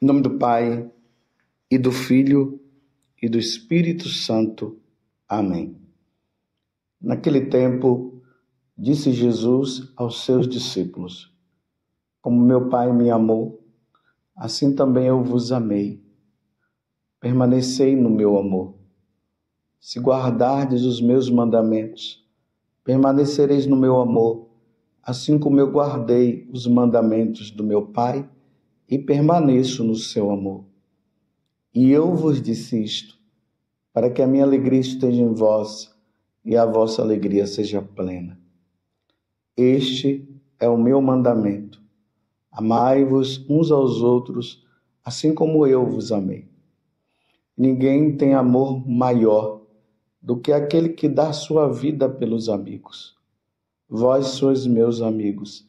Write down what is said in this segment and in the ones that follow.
Em nome do Pai, e do Filho, e do Espírito Santo. Amém. Naquele tempo, disse Jesus aos seus discípulos: Como meu Pai me amou, assim também eu vos amei. Permanecei no meu amor. Se guardardes os meus mandamentos, permanecereis no meu amor, assim como eu guardei os mandamentos do meu Pai e permaneço no seu amor. E eu vos disse isto, para que a minha alegria esteja em vós e a vossa alegria seja plena. Este é o meu mandamento: amai-vos uns aos outros, assim como eu vos amei. Ninguém tem amor maior do que aquele que dá sua vida pelos amigos. Vós sois meus amigos,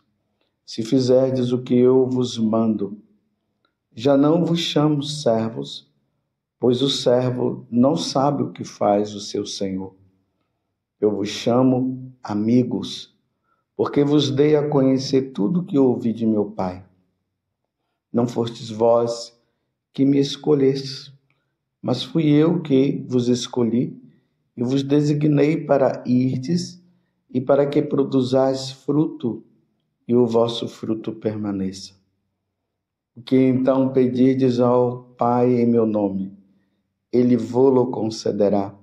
se fizerdes o que eu vos mando. Já não vos chamo servos, pois o servo não sabe o que faz o seu senhor. Eu vos chamo amigos, porque vos dei a conhecer tudo o que ouvi de meu Pai. Não fostes vós que me escolhestes, mas fui eu que vos escolhi e vos designei para irdes e para que produzais fruto e o vosso fruto permaneça. O que então pedirdes ao Pai em meu nome, Ele vô-lo concederá.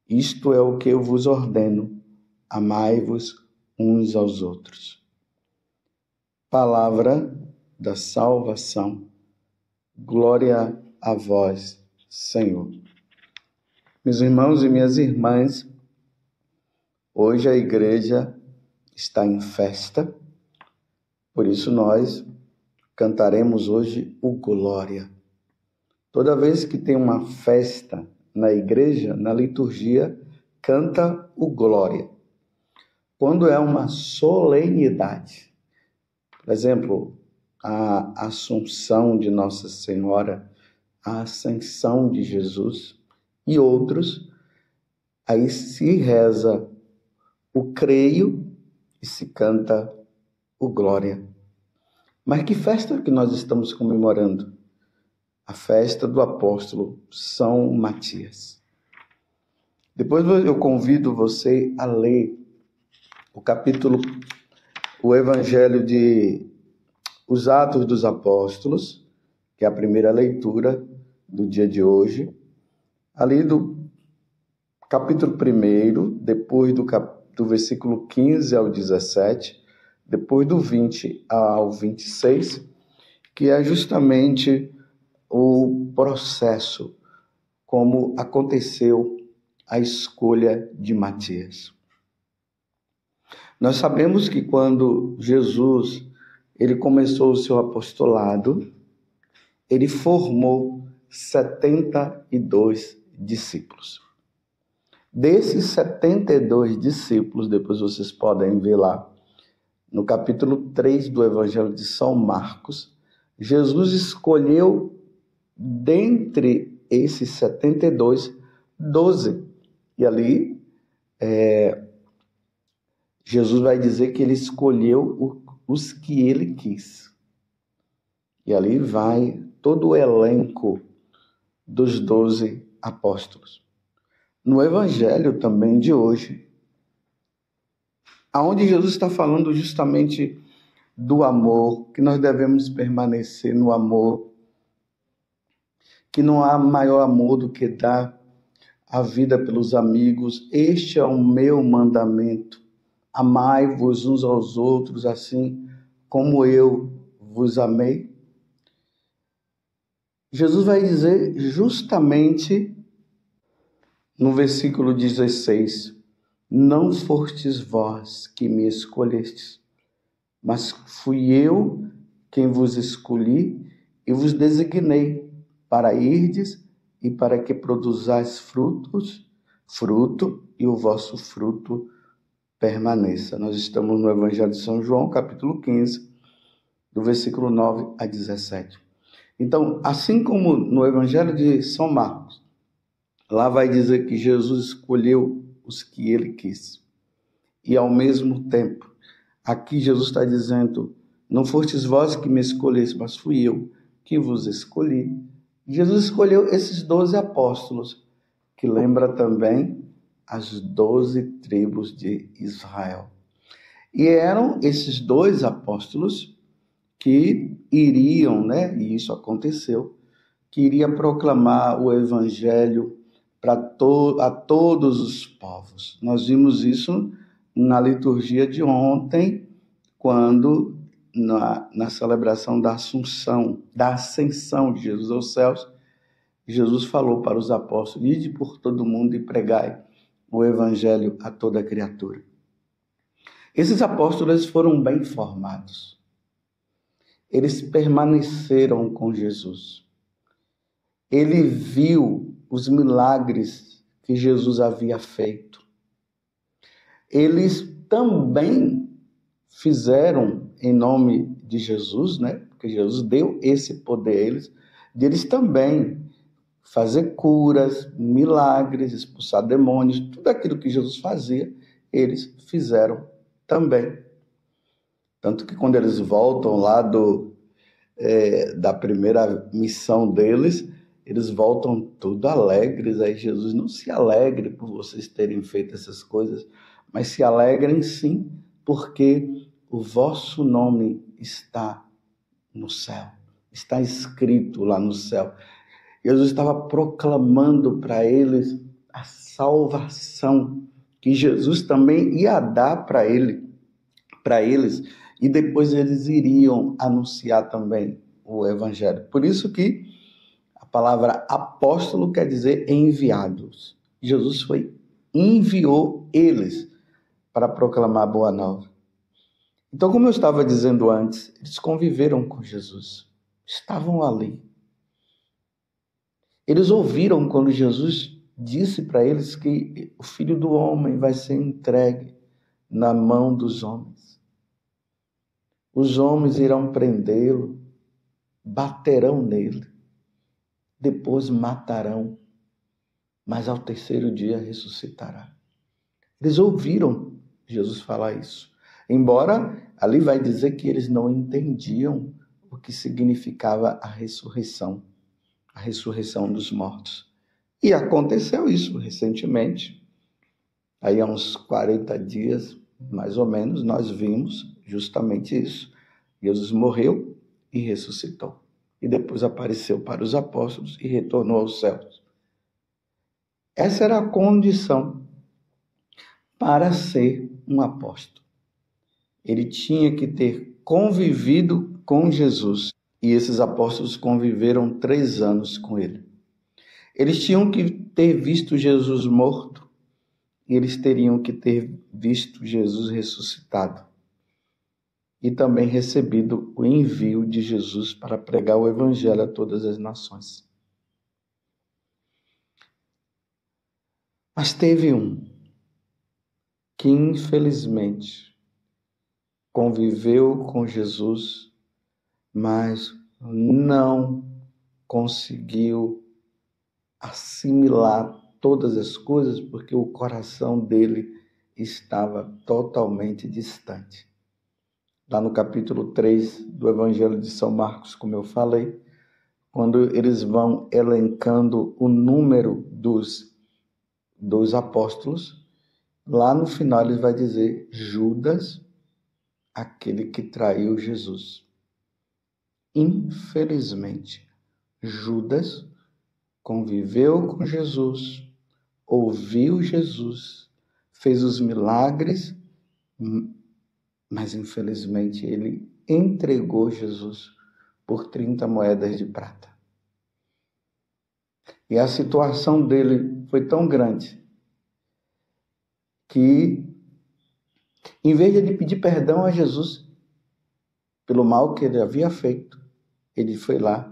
Isto é o que eu vos ordeno: amai-vos uns aos outros. Palavra da salvação. Glória a vós, Senhor. Meus irmãos e minhas irmãs, hoje a igreja está em festa, por isso nós cantaremos hoje o Glória. Toda vez que tem uma festa na igreja, na liturgia, canta o Glória. Quando é uma solenidade, por exemplo, a Assunção de Nossa Senhora, a Ascensão de Jesus e outros, aí se reza o Creio e se canta o Glória. Mas que festa que nós estamos comemorando? A festa do apóstolo São Matias. Depois eu convido você a ler o Evangelho de Os Atos dos Apóstolos, que é a primeira leitura do dia de hoje, ali do capítulo 1, depois do versículo 15 ao 17, depois do 20 ao 26, que é justamente o processo, como aconteceu a escolha de Matias. Nós sabemos que quando Jesus ele começou o seu apostolado, ele formou 72 discípulos. Desses 72 discípulos, depois vocês podem ver lá, no capítulo 3 do Evangelho de São Marcos, Jesus escolheu dentre esses 72, 12. E ali, Jesus vai dizer que ele escolheu os que ele quis. E ali vai todo o elenco dos 12 apóstolos. No Evangelho também de hoje, aonde Jesus está falando justamente do amor, que nós devemos permanecer no amor, que não há maior amor do que dar a vida pelos amigos. Este é o meu mandamento: amai-vos uns aos outros, assim como eu vos amei. Jesus vai dizer justamente no versículo 16: não fostes vós que me escolhestes, mas fui eu quem vos escolhi e vos designei para irdes e para que produzais fruto e o vosso fruto permaneça. Nós estamos no Evangelho de São João, capítulo 15, do versículo 9 a 17. Então, assim como no Evangelho de São Marcos, lá vai dizer que Jesus escolheu os que ele quis. E ao mesmo tempo, aqui Jesus está dizendo: não fostes vós que me escolheste, mas fui eu que vos escolhi. Jesus escolheu esses 12 apóstolos, que lembra também as 12 tribos de Israel. E eram esses 2 apóstolos que iriam, e isso aconteceu, que iria proclamar o evangelho a todos os povos. Nós vimos isso na liturgia de ontem, quando na celebração da ascensão de Jesus aos céus, Jesus falou para os apóstolos: ide por todo mundo e pregai o evangelho a toda criatura. Esses apóstolos foram bem formados. Eles permaneceram com Jesus. Ele viu os milagres que Jesus havia feito. Eles também fizeram em nome de Jesus, porque Jesus deu esse poder a eles, de eles também fazer curas, milagres, expulsar demônios, tudo aquilo que Jesus fazia, eles fizeram também. Tanto que quando eles voltam lá da primeira missão deles, eles voltam tudo alegres. Aí Jesus: não se alegre por vocês terem feito essas coisas, mas se alegrem sim, porque o vosso nome está no céu, está escrito lá no céu. Jesus estava proclamando para eles a salvação que Jesus também ia dar para eles, e depois eles iriam anunciar também o evangelho. Por isso que a palavra apóstolo quer dizer enviados. Jesus enviou eles para proclamar a boa nova. Então, como eu estava dizendo antes, eles conviveram com Jesus, estavam ali. Eles ouviram quando Jesus disse para eles que o Filho do Homem vai ser entregue na mão dos homens. Os homens irão prendê-lo, baterão nele, depois matarão, mas ao terceiro dia ressuscitará. Eles ouviram Jesus falar isso. Embora ali vai dizer que eles não entendiam o que significava a ressurreição dos mortos. E aconteceu isso recentemente. Aí há uns 40 dias, mais ou menos, nós vimos justamente isso. Jesus morreu e ressuscitou. E depois apareceu para os apóstolos e retornou aos céus. Essa era a condição para ser um apóstolo. Ele tinha que ter convivido com Jesus. E esses apóstolos conviveram 3 anos com ele. Eles tinham que ter visto Jesus morto e eles teriam que ter visto Jesus ressuscitado. E também recebido o envio de Jesus para pregar o evangelho a todas as nações. Mas teve um que, infelizmente, conviveu com Jesus, mas não conseguiu assimilar todas as coisas, porque o coração dele estava totalmente distante. Lá no capítulo 3 do Evangelho de São Marcos, como eu falei, quando eles vão elencando o número dos apóstolos, lá no final ele vai dizer Judas, aquele que traiu Jesus. Infelizmente, Judas conviveu com Jesus, ouviu Jesus, fez os milagres, mas infelizmente ele entregou Jesus por 30 moedas de prata. E a situação dele foi tão grande que, em vez de ele pedir perdão a Jesus pelo mal que ele havia feito, ele foi lá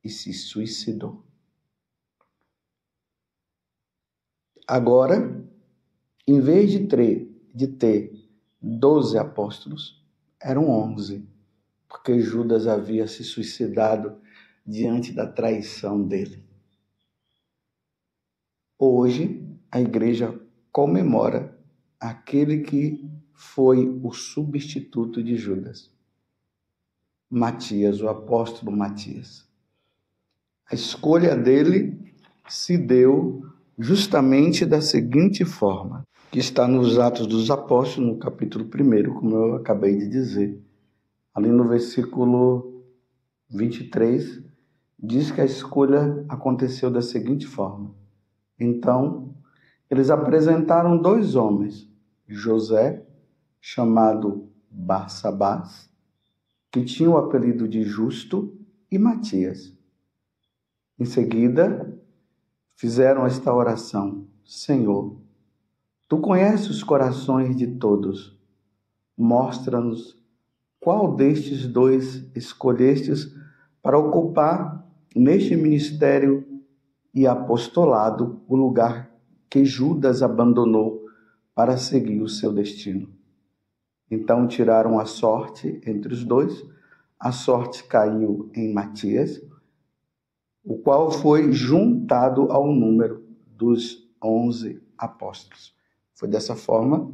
e se suicidou. Agora, em vez de ter 12 apóstolos, eram 11, porque Judas havia se suicidado diante da traição dele. Hoje, a igreja comemora aquele que foi o substituto de Judas. Matias, o apóstolo Matias. A escolha dele se deu justamente da seguinte forma, que está nos Atos dos Apóstolos, no capítulo 1, como eu acabei de dizer. Ali no versículo 23, diz que a escolha aconteceu da seguinte forma. Então, eles apresentaram 2 homens, José, chamado Barsabás, que tinha o apelido de Justo, e Matias. Em seguida, fizeram esta oração: Senhor, Tu conheces os corações de todos. Mostra-nos qual destes 2 escolhestes para ocupar neste ministério e apostolado o lugar que Judas abandonou para seguir o seu destino. Então tiraram a sorte entre os 2. A sorte caiu em Matias, o qual foi juntado ao número dos 11 apóstolos. Foi dessa forma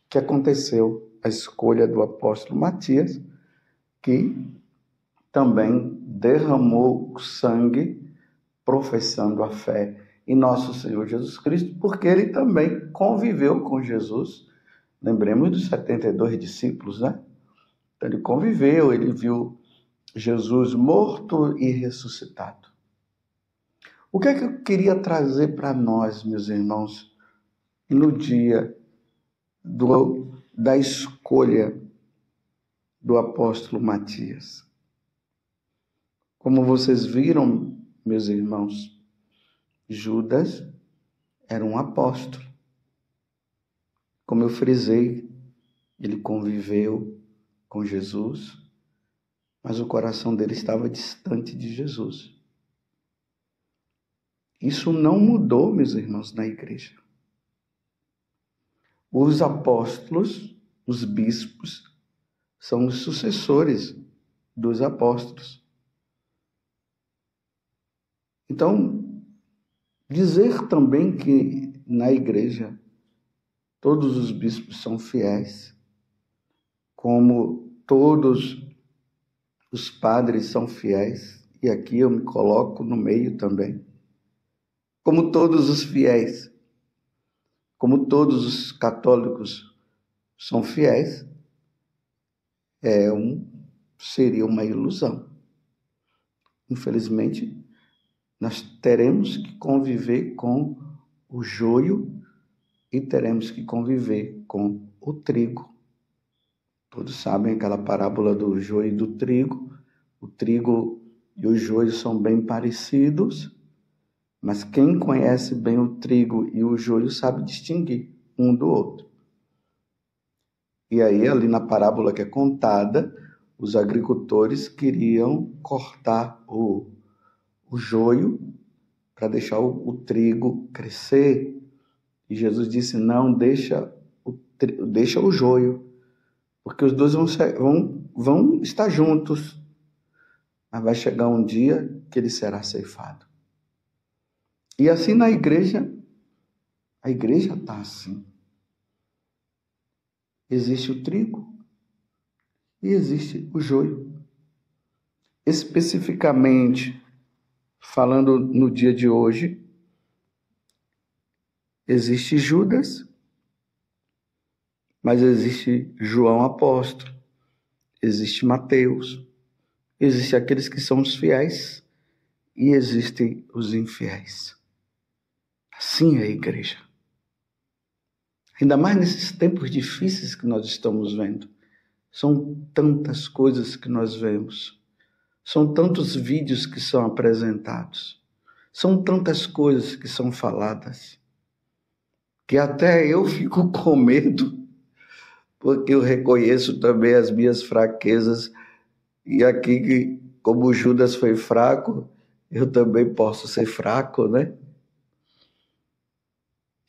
que aconteceu a escolha do apóstolo Matias, que também derramou sangue professando a fé em nosso Senhor Jesus Cristo, porque ele também conviveu com Jesus. Lembremos dos 72 discípulos, né? Então ele conviveu, ele viu Jesus morto e ressuscitado. O que é que eu queria trazer para nós, meus irmãos, no dia da escolha do apóstolo Matias? Como vocês viram, meus irmãos, Judas era um apóstolo. Como eu frisei, ele conviveu com Jesus, mas o coração dele estava distante de Jesus. Isso não mudou, meus irmãos, na igreja. Os apóstolos, os bispos, são os sucessores dos apóstolos. Então, dizer também que na igreja todos os bispos são fiéis, como todos os padres são fiéis, e aqui eu me coloco no meio também, como todos os fiéis, como todos os católicos são fiéis, seria uma ilusão. Infelizmente, nós teremos que conviver com o joio e teremos que conviver com o trigo. Todos sabem aquela parábola do joio e do trigo. O trigo e o joio são bem parecidos, mas quem conhece bem o trigo e o joio sabe distinguir um do outro. E aí, ali na parábola que é contada, os agricultores queriam cortar o joio para deixar o trigo crescer. E Jesus disse, não, deixa o joio, porque os dois vão estar juntos, mas vai chegar um dia que ele será ceifado. E assim na igreja, a igreja está assim. Existe o trigo e existe o joio. Especificamente, falando no dia de hoje, existe Judas, mas existe João apóstolo, existe Mateus, existe aqueles que são os fiéis e existem os infiéis. Assim é a igreja. Ainda mais nesses tempos difíceis que nós estamos vendo. São tantas coisas que nós vemos. São tantos vídeos que são apresentados. São tantas coisas que são faladas. Que até eu fico com medo, porque eu reconheço também as minhas fraquezas. E aqui, como Judas foi fraco, eu também posso ser fraco, né?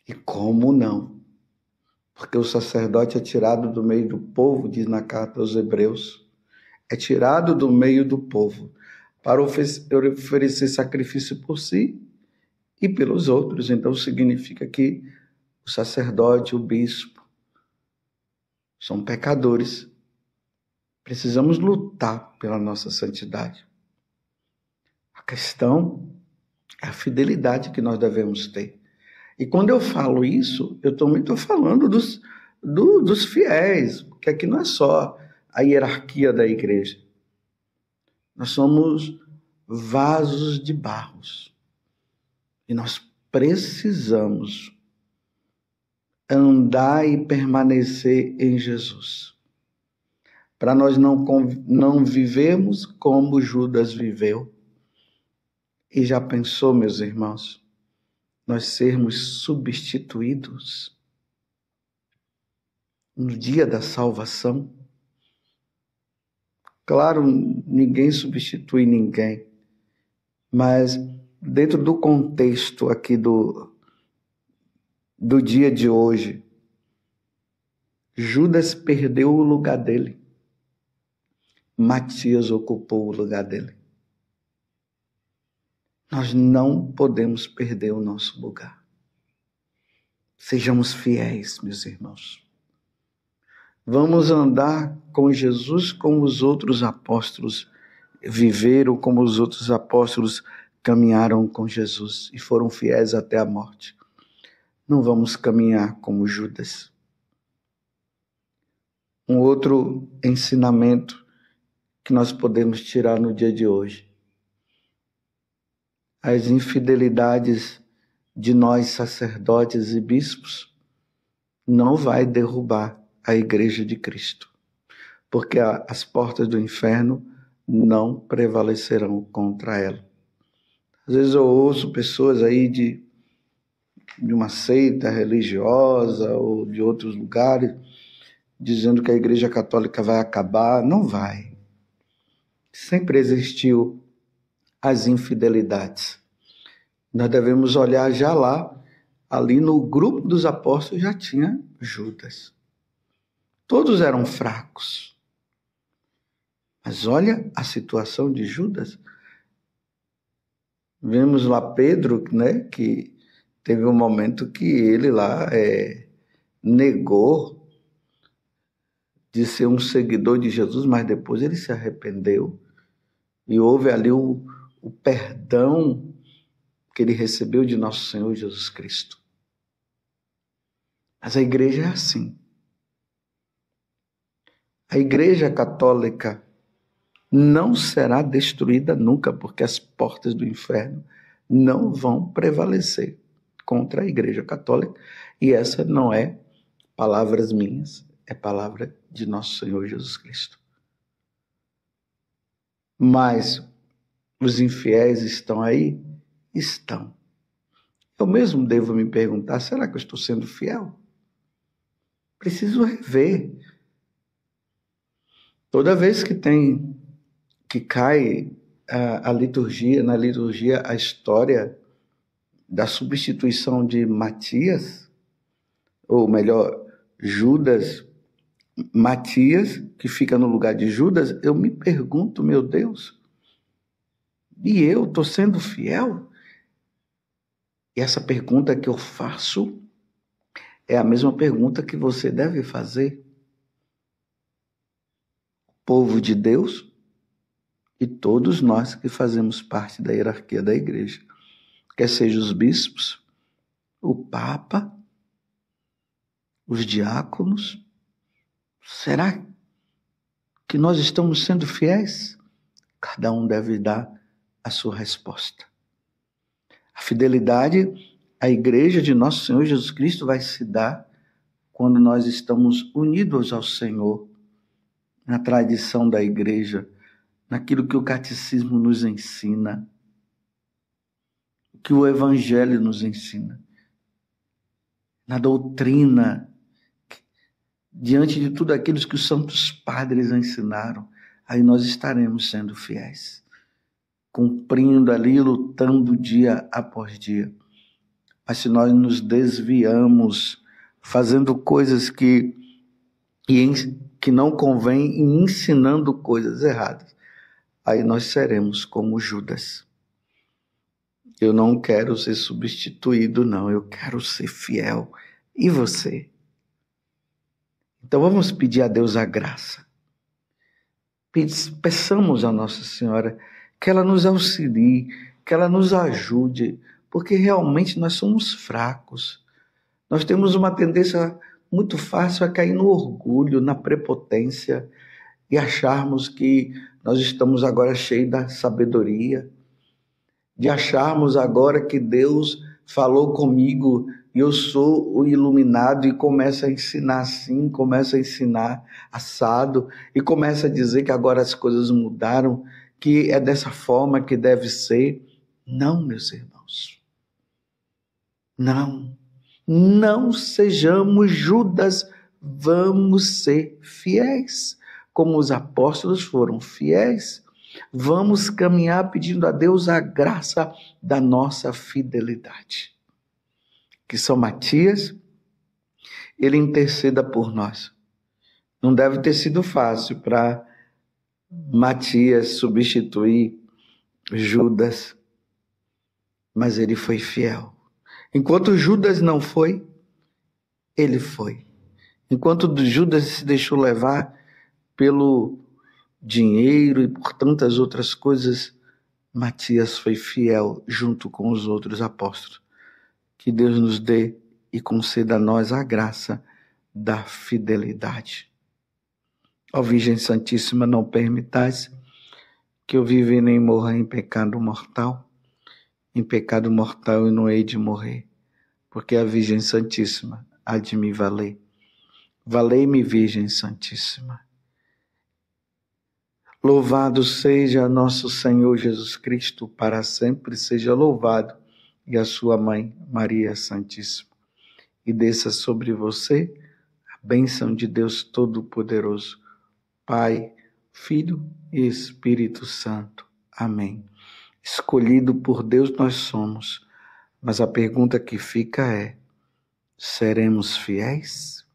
E como não? Porque o sacerdote é tirado do meio do povo, diz na carta aos Hebreus. É tirado do meio do povo para oferecer sacrifício por si e pelos outros. Então significa que o sacerdote, o bispo, são pecadores. Precisamos lutar pela nossa santidade. A questão é a fidelidade que nós devemos ter. E quando eu falo isso, eu também estou falando dos fiéis, porque aqui não é só a hierarquia da igreja. Nós somos vasos de barros. E nós precisamos andar e permanecer em Jesus. Para nós não vivermos como Judas viveu. E já pensou, meus irmãos, nós sermos substituídos no dia da salvação? Claro, ninguém substitui ninguém, mas dentro do contexto aqui do dia de hoje, Judas perdeu o lugar dele. Matias ocupou o lugar dele. Nós não podemos perder o nosso lugar. Sejamos fiéis, meus irmãos. Vamos andar com Jesus como os outros apóstolos viveram, como os outros apóstolos caminharam com Jesus e foram fiéis até a morte. Não vamos caminhar como Judas. Um outro ensinamento que nós podemos tirar no dia de hoje. As infidelidades de nós, sacerdotes e bispos, não vai derrubar a Igreja de Cristo, porque as portas do inferno não prevalecerão contra ela. Às vezes eu ouço pessoas aí de uma seita religiosa ou de outros lugares dizendo que a Igreja Católica vai acabar. Não vai. Sempre existiu as infidelidades. Nós devemos olhar já lá, ali no grupo dos apóstolos já tinha Judas. Todos eram fracos. Mas olha a situação de Judas. Vemos lá Pedro, né, que teve um momento que ele lá negou de ser um seguidor de Jesus, mas depois ele se arrependeu. E houve ali o perdão que ele recebeu de nosso Senhor Jesus Cristo. Mas a igreja é assim. A Igreja Católica não será destruída nunca, porque as portas do inferno não vão prevalecer contra a Igreja Católica. E essa não é palavras minhas, é palavra de nosso Senhor Jesus Cristo. Mas os infiéis estão aí? Estão. Eu mesmo devo me perguntar, será que eu estou sendo fiel? Preciso rever. Toda vez que cai a liturgia, na liturgia a história da substituição de Matias, ou melhor, Judas, Matias, que fica no lugar de Judas, eu me pergunto, meu Deus, e eu estou sendo fiel? E essa pergunta que eu faço é a mesma pergunta que você deve fazer. Povo de Deus e todos nós que fazemos parte da hierarquia da igreja, quer sejam os bispos, o Papa, os diáconos. Será que nós estamos sendo fiéis? Cada um deve dar a sua resposta. A fidelidade à igreja de nosso Senhor Jesus Cristo vai se dar quando nós estamos unidos ao Senhor, na tradição da igreja, naquilo que o catecismo nos ensina, que o evangelho nos ensina, na doutrina, diante de tudo aquilo que os santos padres ensinaram, aí nós estaremos sendo fiéis, cumprindo ali, lutando dia após dia. Mas se nós nos desviamos, fazendo coisas que não convém e ensinando coisas erradas, aí nós seremos como Judas. Eu não quero ser substituído, não. Eu quero ser fiel. E você? Então vamos pedir a Deus a graça Peçamos a Nossa Senhora que ela nos auxilie, que ela nos ajude, porque realmente nós somos fracos. Nós temos uma tendência muito fácil a cair no orgulho, na prepotência e acharmos que nós estamos agora cheios da sabedoria, de acharmos agora que Deus falou comigo e eu sou o iluminado e começa a ensinar assim, começa a ensinar assado e começa a dizer que agora as coisas mudaram, que é dessa forma que deve ser. Não, meus irmãos. Não sejamos Judas, vamos ser fiéis, como os apóstolos foram fiéis. Vamos caminhar pedindo a Deus a graça da nossa fidelidade. Que São Matias, ele interceda por nós. Não deve ter sido fácil para Matias substituir Judas, mas ele foi fiel. Enquanto Judas não foi, ele foi. Enquanto Judas se deixou levar pelo dinheiro e por tantas outras coisas, Matias foi fiel junto com os outros apóstolos. Que Deus nos dê e conceda a nós a graça da fidelidade. Ó Virgem Santíssima, não permitais que eu viva e nem morra em pecado mortal. Em pecado mortal eu não hei de morrer, porque a Virgem Santíssima há de me valer. Valei-me, Virgem Santíssima. Louvado seja nosso Senhor Jesus Cristo, para sempre seja louvado, e a sua mãe, Maria Santíssima. E desça sobre você a bênção de Deus Todo-Poderoso, Pai, Filho e Espírito Santo. Amém. Escolhido por Deus nós somos, mas a pergunta que fica é: seremos fiéis?